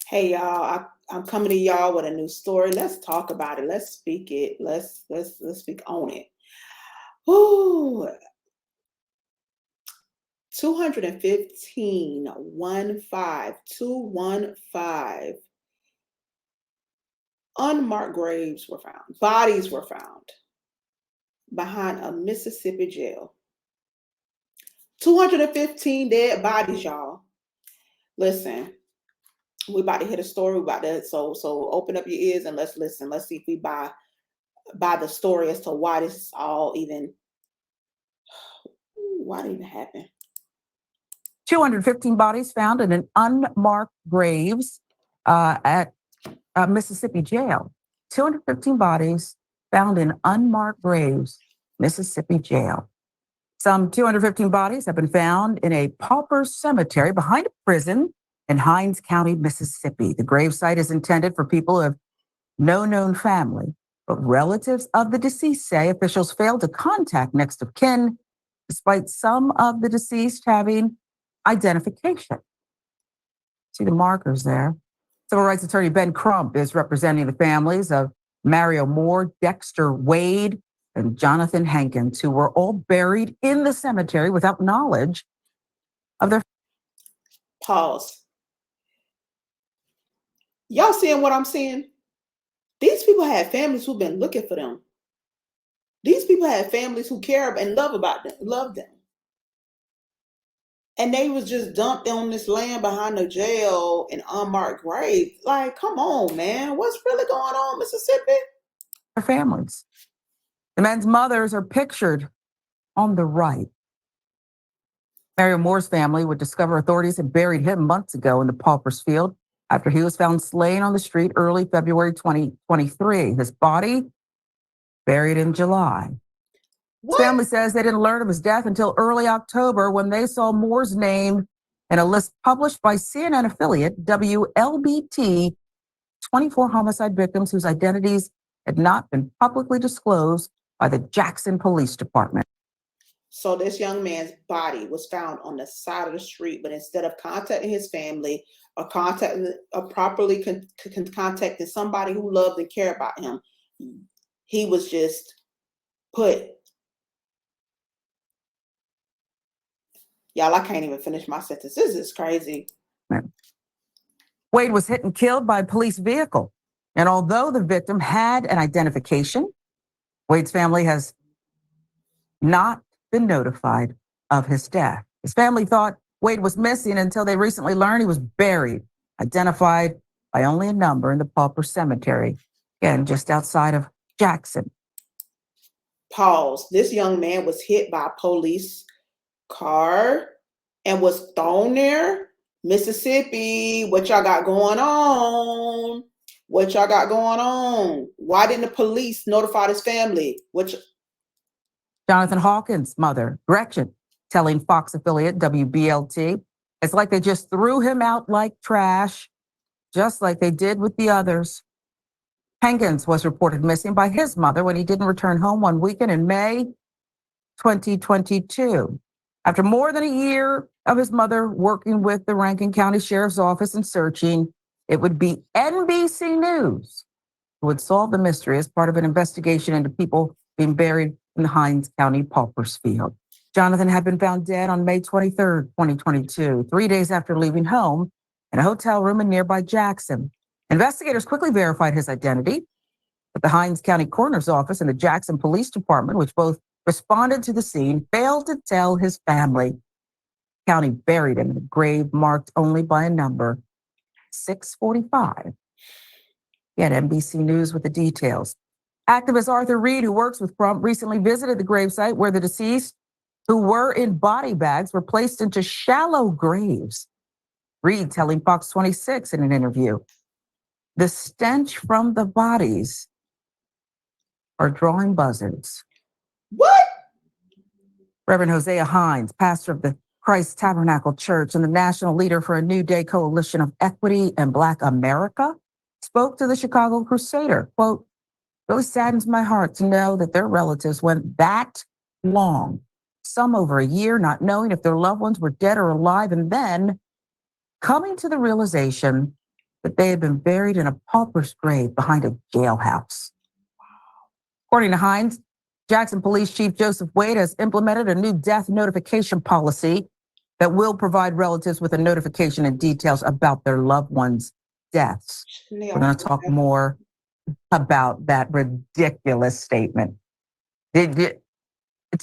Hey y'all, I'm coming to y'all with a new story. Let's talk about it. Let's speak it. Let's speak on it. Ooh, 215, 215 unmarked graves were found. Bodies were found behind a Mississippi jail. 215 dead bodies, y'all. Listen, we about to hit a story about that. So open up your ears and let's listen. Let's see if we buy the story as to why this is all even why did it even happen. 215 bodies found in an unmarked graves at a Mississippi jail. 215 bodies found in unmarked graves, Mississippi jail. Some 215 bodies have been found in a pauper cemetery behind a prison in Hinds County, Mississippi. The gravesite is intended for people who have no known family, but relatives of the deceased say officials failed to contact next of kin, despite some of the deceased having identification. See the markers there. Civil rights attorney Ben Crump is representing the families of Mario Moore, Dexter Wade, and Jonathan Hankins, who were all buried in the cemetery without knowledge of their. Pause. Y'all seeing what I'm seeing? These people had families who've been looking for them. These people had families who care and love them. And they was just dumped on this land behind the jail in unmarked grave. Like, come on, man. What's really going on, Mississippi? Their families. The men's mothers are pictured on the right. Mario Moore's family would discover authorities had buried him months ago in the Pauper's Field after he was found slain on the street early February 2023. His body buried in July. His family says they didn't learn of his death until early October when they saw Moore's name in a list published by CNN affiliate WLBT, 24 homicide victims whose identities had not been publicly disclosed by the Jackson Police Department. So this young man's body was found on the side of the street, but instead of contacting his family or properly contacting somebody who loved and cared about him, he was just put. Y'all, I can't even finish my sentence. This is crazy. Wade was hit and killed by a police vehicle. And although the victim had an identification, Wade's family has not been notified of his death. His family thought Wade was missing until they recently learned he was buried, identified by only a number in the Pauper Cemetery, again, just outside of Jackson. Pause. This young man was hit by a police car and was thrown there. Mississippi, what y'all got going on? What y'all got going on? Why didn't the police notify his family? Jonathan Hawkins' mother, Gretchen, telling Fox affiliate WBLT, it's like they just threw him out like trash, just like they did with the others. Hankins was reported missing by his mother when he didn't return home one weekend in May 2022. After more than a year of his mother working with the Rankin County Sheriff's Office and searching, it would be NBC News who would solve the mystery as part of an investigation into people being buried in the Hinds County Pauper's Field. Jonathan had been found dead on May 23rd, 2022, 3 days after leaving home in a hotel room in nearby Jackson. Investigators quickly verified his identity, but the Hinds County Coroner's Office and the Jackson Police Department, which both responded to the scene, failed to tell his family. The county buried him in a grave marked only by a number, 645. Yet NBC News with the details. Activist Arthur Reed, who works with Crump, recently visited the gravesite where the deceased, who were in body bags, were placed into shallow graves. Reed telling Fox 26 in an interview, the stench from the bodies are drawing buzzards. What? Reverend Hosea Hines, pastor of the Christ Tabernacle Church and the national leader for a New Day Coalition of Equity and Black America, spoke to the Chicago Crusader. Quote, really saddens my heart to know that their relatives went that long, some over a year, not knowing if their loved ones were dead or alive, and then coming to the realization that they had been buried in a pauper's grave behind a jailhouse. According to Hines, Jackson Police Chief Joseph Wade has implemented a new death notification policy that will provide relatives with a notification and details about their loved ones' deaths. We're going to talk more about that ridiculous statement. Did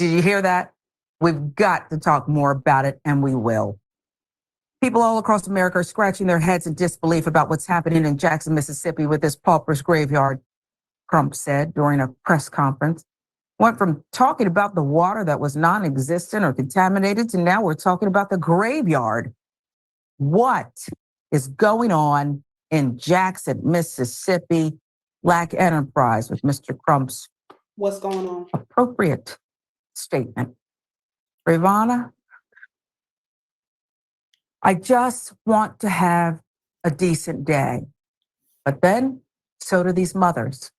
you hear that? We've got to talk more about it, and we will. People all across America are scratching their heads in disbelief about what's happening in Jackson, Mississippi with this pauper's graveyard, Crump said during a press conference. Went from talking about the water that was non-existent or contaminated to now we're talking about the graveyard. What is going on in Jackson, Mississippi? Black Enterprise with Mr. Crump's what's going on? Appropriate statement. Ravana, I just want to have a decent day. But then, so do these mothers.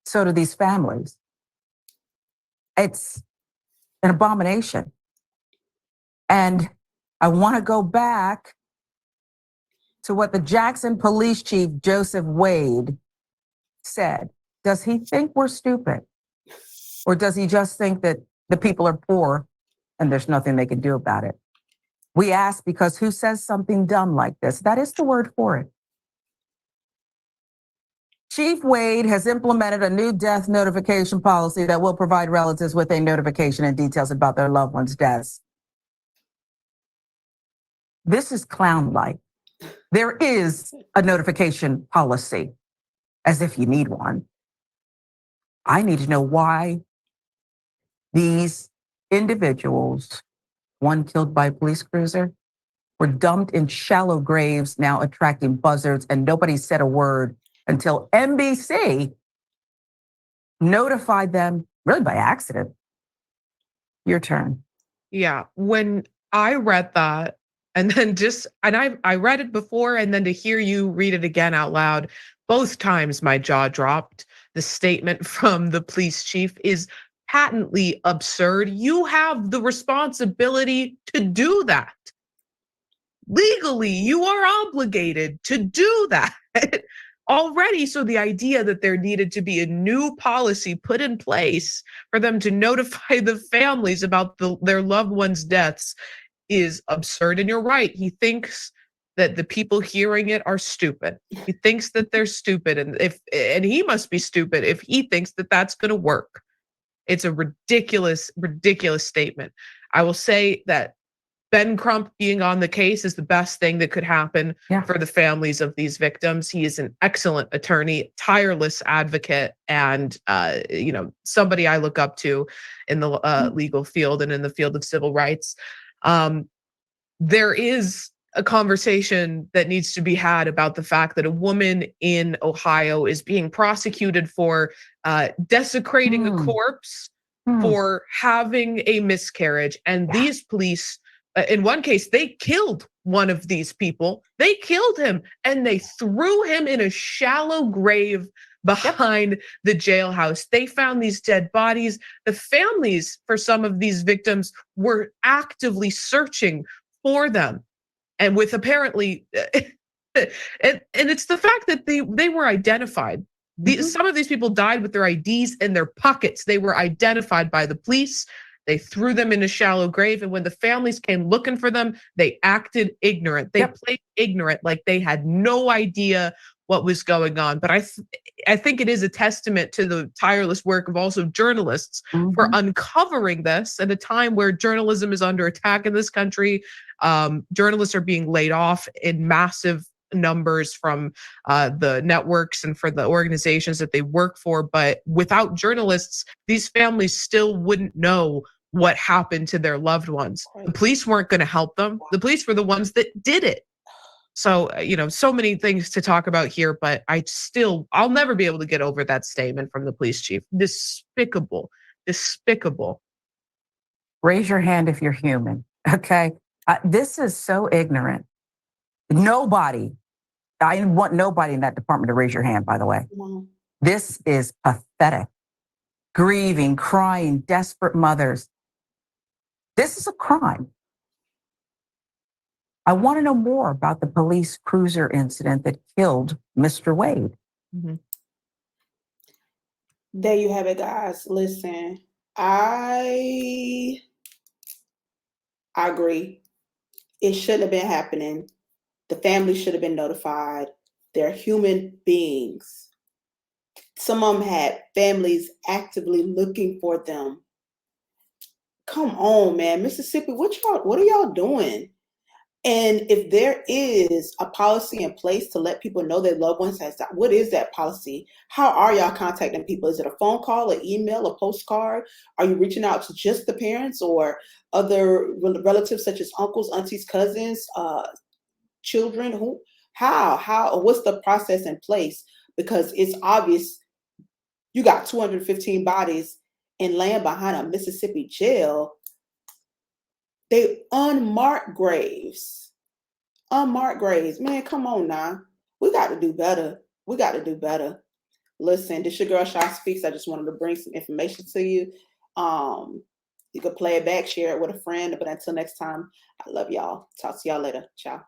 So do these families. It's an abomination. And I want to go back to what the Jackson Police Chief, Joseph Wade, said. Does he think we're stupid? Or does he just think that the people are poor and there's nothing they can do about it? We ask because who says something dumb like this? That is the word for it. Chief Wade has implemented a new death notification policy that will provide relatives with a notification and details about their loved ones' deaths. This is clown-like. There is a notification policy, as if you need one. I need to know why these individuals, one killed by a police cruiser, were dumped in shallow graves, now attracting buzzards, and nobody said a word until NBC notified them, really by accident. Your turn. Yeah, when I read that, and then I read it before, and then to hear you read it again out loud, both times my jaw dropped. The statement from the police chief is patently absurd. You have the responsibility to do that. Legally, you are obligated to do that. Already, so the idea that there needed to be a new policy put in place for them to notify the families about their loved ones' deaths is absurd. And you're right, he thinks that the people hearing it are stupid. He thinks that they're stupid, and he must be stupid if he thinks that that's going to work. It's a ridiculous statement. I will say that Ben Crump being on the case is the best thing that could happen for the families of these victims. He is an excellent attorney, tireless advocate, and somebody I look up to in the legal field and in the field of civil rights. There is a conversation that needs to be had about the fact that a woman in Ohio is being prosecuted for desecrating a corpse, for having a miscarriage, and these police, in one case, they killed one of these people. They killed him and they threw him in a shallow grave behind the jailhouse. They found these dead bodies. The families for some of these victims were actively searching for them. And with apparently, and it's the fact that they were identified. Some of these people died with their IDs in their pockets. They were identified by the police. They threw them in a shallow grave, and when the families came looking for them, they acted ignorant. They played ignorant, like they had no idea what was going on. But I think it is a testament to the tireless work of also journalists for uncovering this at a time where journalism is under attack in this country. Journalists are being laid off in massive numbers from the networks and for the organizations that they work for. But without journalists, these families still wouldn't know what happened to their loved ones. The police weren't going to help them. The police were the ones that did it. So, so many things to talk about here, but I'll never be able to get over that statement from the police chief. Despicable. Raise your hand if you're human, okay? This is so ignorant. I want nobody in that department to raise your hand, by the way. This is pathetic. Grieving, crying, desperate mothers. This is a crime. I want to know more about the police cruiser incident that killed Mr. Wade. Mhm. There you have it, guys. Listen, I agree. It shouldn't have been happening. The family should have been notified. They're human beings. Some of them had families actively looking for them. Come on, man. Mississippi, what are y'all doing? And if there is a policy in place to let people know their loved ones has died, what is that policy? How are y'all contacting people? Is it a phone call, an email, a postcard? Are you reaching out to just the parents or other relatives such as uncles, aunties, cousins, children? How, what's the process in place? Because it's obvious you got 215 bodies and laying behind a Mississippi jail. They unmarked graves. Unmarked graves. Man, come on now. We got to do better. We got to do better. Listen, this your girl Shy Speaks. I just wanted to bring some information to you. You can play it back, share it with a friend. But until next time, I love y'all. Talk to y'all later. Ciao.